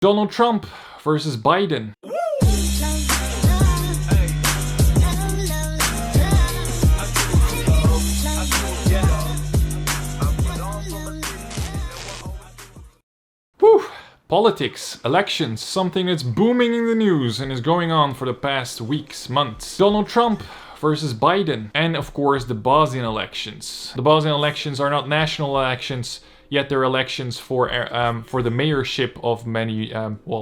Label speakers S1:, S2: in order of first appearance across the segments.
S1: Donald Trump versus Biden. Whew. Politics, elections, something that's booming in the news and is going on for the past weeks, months. Donald Trump versus Biden, and of course the Bosnian elections. The Bosnian elections are not national elections, yet they're elections for the mayorship of many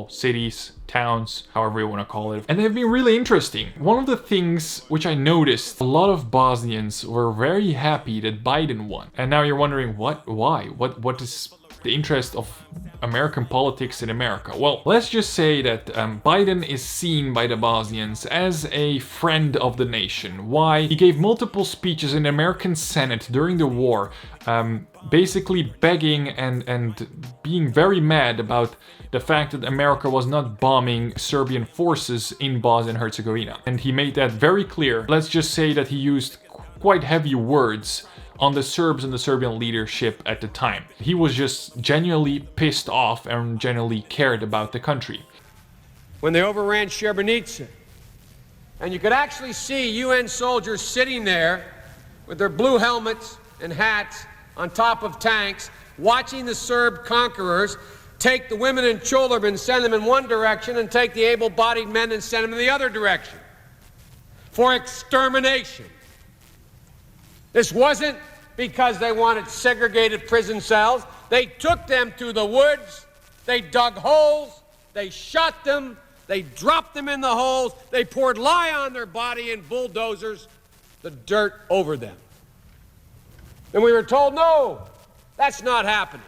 S1: cities, towns, however you want to call it. And they've been really interesting. One of the things which I noticed, a lot of Bosnians were very happy that Biden won. And now you're wondering, why? What is the interest of American politics in America? Well, let's just say that Biden is seen by the Bosnians as a friend of the nation. Why? He gave multiple speeches in the American Senate during the war, basically begging and being very mad about the fact that America was not bombing Serbian forces in Bosnia and Hercegovina. And he made that very clear. Let's just say that he used quite heavy words on the Serbs and the Serbian leadership at the time. He was just genuinely pissed off and genuinely cared about the country.
S2: When they overran Srebrenica, and you could actually see UN soldiers sitting there with their blue helmets and hats on top of tanks, watching the Serb conquerors take the women and children and send them in one direction, and take the able-bodied men and send them in the other direction for extermination. This wasn't because they wanted segregated prison cells. They took them to the woods, they dug holes, they shot them, they dropped them in the holes, they poured lye on their body and bulldozers the dirt over them. And we were told, no, that's not happening.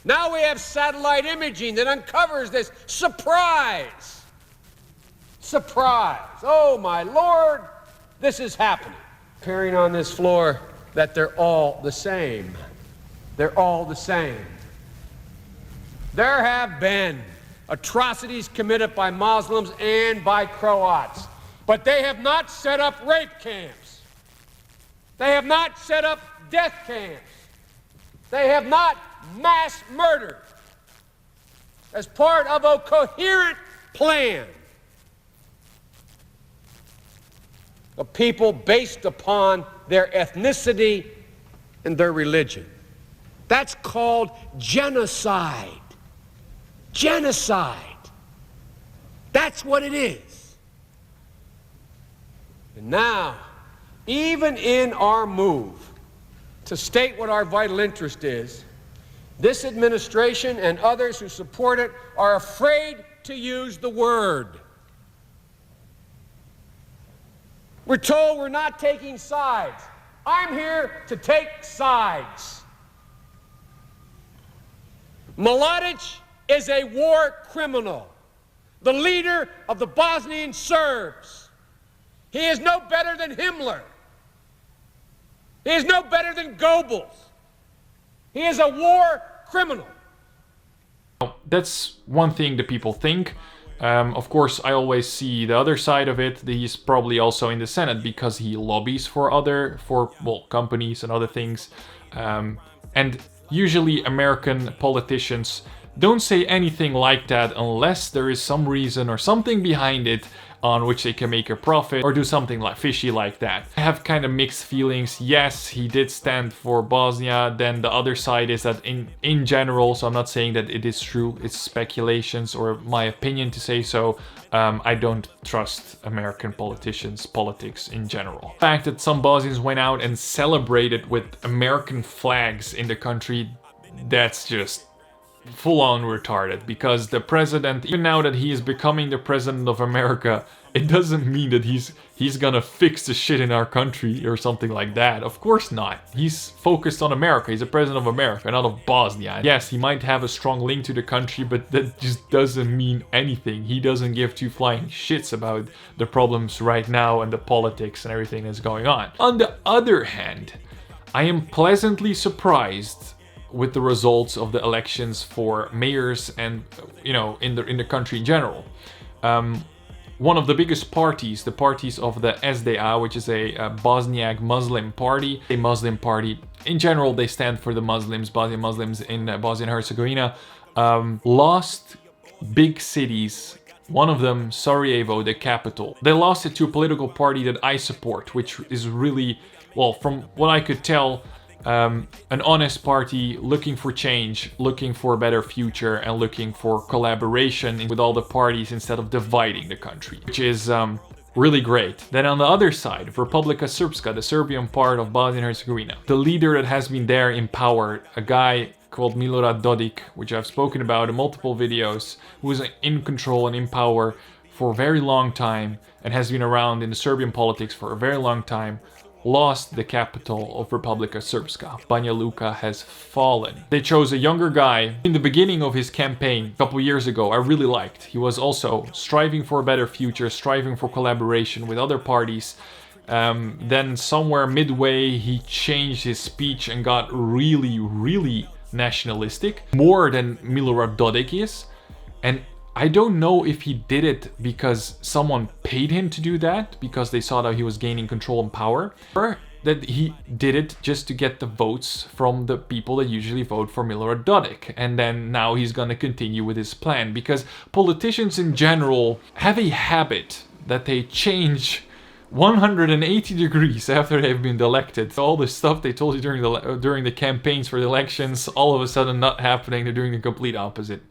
S2: Now we have satellite imaging that uncovers this. Surprise! Surprise! Oh my Lord, this is happening. Appearing on this floor that they're all the same. They're all the same. There have been atrocities committed by Muslims and by Croats, but they have not set up rape camps. They have not set up death camps. They have not mass murdered as part of a coherent plan. A people based upon their ethnicity and their religion. That's called genocide. Genocide. That's what it is. And now, even in our move to state what our vital interest is, this administration and others who support it are afraid to use the word. We're told we're not taking sides. I'm here to take sides. Mladic is a war criminal, the leader of the Bosnian Serbs. He is no better than Himmler. He is no better than Goebbels. He is a war criminal.
S1: That's one thing that people think. Of course, I always see the other side of it. He's probably also in the Senate because he lobbies for companies and other things. And usually American politicians don't say anything like that unless there is some reason or something behind it on which they can make a profit or do something like fishy like that. I have kind of mixed feelings. Yes, he did stand for Bosnia. Then the other side is that in general, so I'm not saying that it is true, it's speculations or my opinion to say so, I don't trust American politics in general. The fact that some Bosnians went out and celebrated with American flags in the country, that's just full-on retarded, because the president, even now that he is becoming the president of America, it doesn't mean that he's gonna fix the shit in our country or something like that. Of course not. He's focused on America. He's the president of America, not of Bosnia. Yes, he might have a strong link to the country, but that just doesn't mean anything. He doesn't give two flying shits about the problems right now and the politics and everything that's going on. On the other hand, I am pleasantly surprised with the results of the elections for mayors and, in the country in general. One of the biggest parties, the parties of the SDA, which is a Bosniak Muslim party, a Muslim party in general, they stand for the Muslims, Bosnian Muslims in Bosnia and Herzegovina, lost big cities. One of them, Sarajevo, the capital. They lost it to a political party that I support, which is really, well, from what I could tell, an honest party looking for change, looking for a better future, and looking for collaboration with all the parties instead of dividing the country, which is really great. Then on the other side, Republika Srpska, the Serbian part of Bosnia Herzegovina, the leader that has been there in power, a guy called Milorad Dodik, which I've spoken about in multiple videos, who was in control and in power for a very long time and has been around in the Serbian politics for a very long time, lost the capital of Republika Srpska. Banja Luka has fallen. They chose a younger guy in the beginning of his campaign a couple years ago. I really liked. He was also striving for a better future, striving for collaboration with other parties. Then somewhere midway he changed his speech and got really nationalistic, more than Milorad Dodik is. And I don't know if he did it because someone paid him to do that, because they saw that he was gaining control and power, or that he did it just to get the votes from the people that usually vote for Milorad Dodik. And then now he's gonna continue with his plan, because politicians in general have a habit that they change 180 degrees after they've been elected. All the stuff they told you during the campaigns for the elections, all of a sudden not happening. They're doing the complete opposite.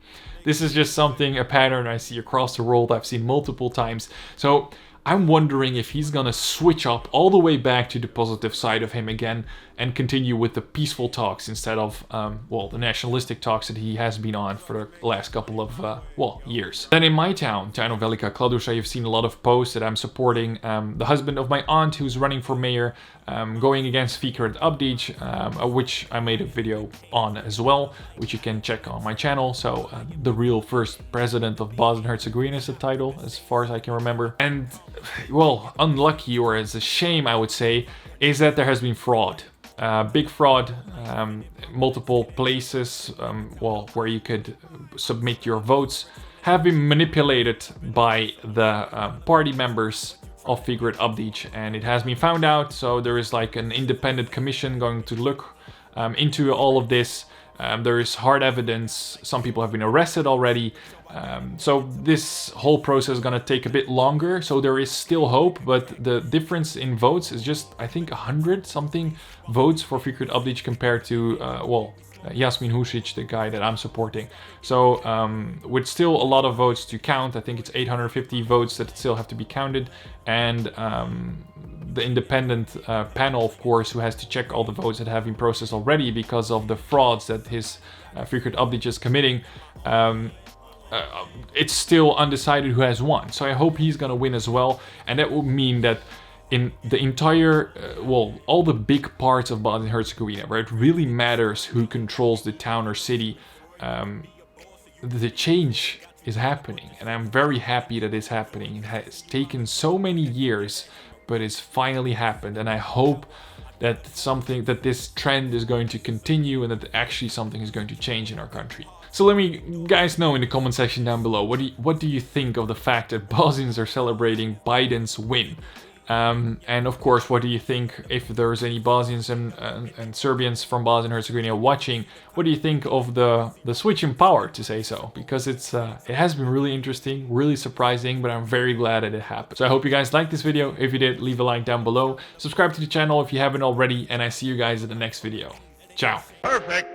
S1: This is just something, a pattern I see across the world. I've seen multiple times. So I'm wondering if he's gonna switch up all the way back to the positive side of him again and continue with the peaceful talks instead of, well, the nationalistic talks that he has been on for the last couple of, well, years. Then in my town, Tino Velika Kladuša, you've seen a lot of posts that I'm supporting the husband of my aunt who's running for mayor, going against Fikret Abdic, which I made a video on as well, which you can check on my channel. So the real first president of Bosnia Herzegovina is the title, as far as I can remember. And, well, unlucky, or as a shame I would say, is that there has been fraud. Big fraud, multiple places, well, where you could submit your votes have been manipulated by the party members of Fikret Abdic, and it has been found out. So there is like an independent commission going to look into all of this. There is hard evidence. Some people have been arrested already. So this whole process is going to take a bit longer. So there is still hope, but the difference in votes is just, I think, 100 something votes for Fikret Abdic compared to, well, Jasmin Husic, the guy that I'm supporting. So with still a lot of votes to count, I think it's 850 votes that still have to be counted. And the independent panel, of course, who has to check all the votes that have been processed already because of the frauds that his Fikret Abdic is committing, it's still undecided who has won. So I hope he's gonna win as well, and that will mean that in the entire, well, all the big parts of Bosnia Herzegovina, where it really matters who controls the town or city, the change is happening, and I'm very happy that it's happening. It has taken so many years, but it's finally happened, and I hope that this trend is going to continue and that actually something is going to change in our country. So let me guys know in the comment section down below, what do you think of the fact that Bosnians are celebrating Biden's win? And of course, what do you think, if there's any Bosnians and Serbians from Bosnia and Herzegovina watching, what do you think of the switch in power, to say so? Because it has been really interesting, really surprising, but I'm very glad that it happened. So I hope you guys liked this video. If you did, leave a like down below. Subscribe to the channel if you haven't already, and I see you guys in the next video. Ciao.
S3: Perfect.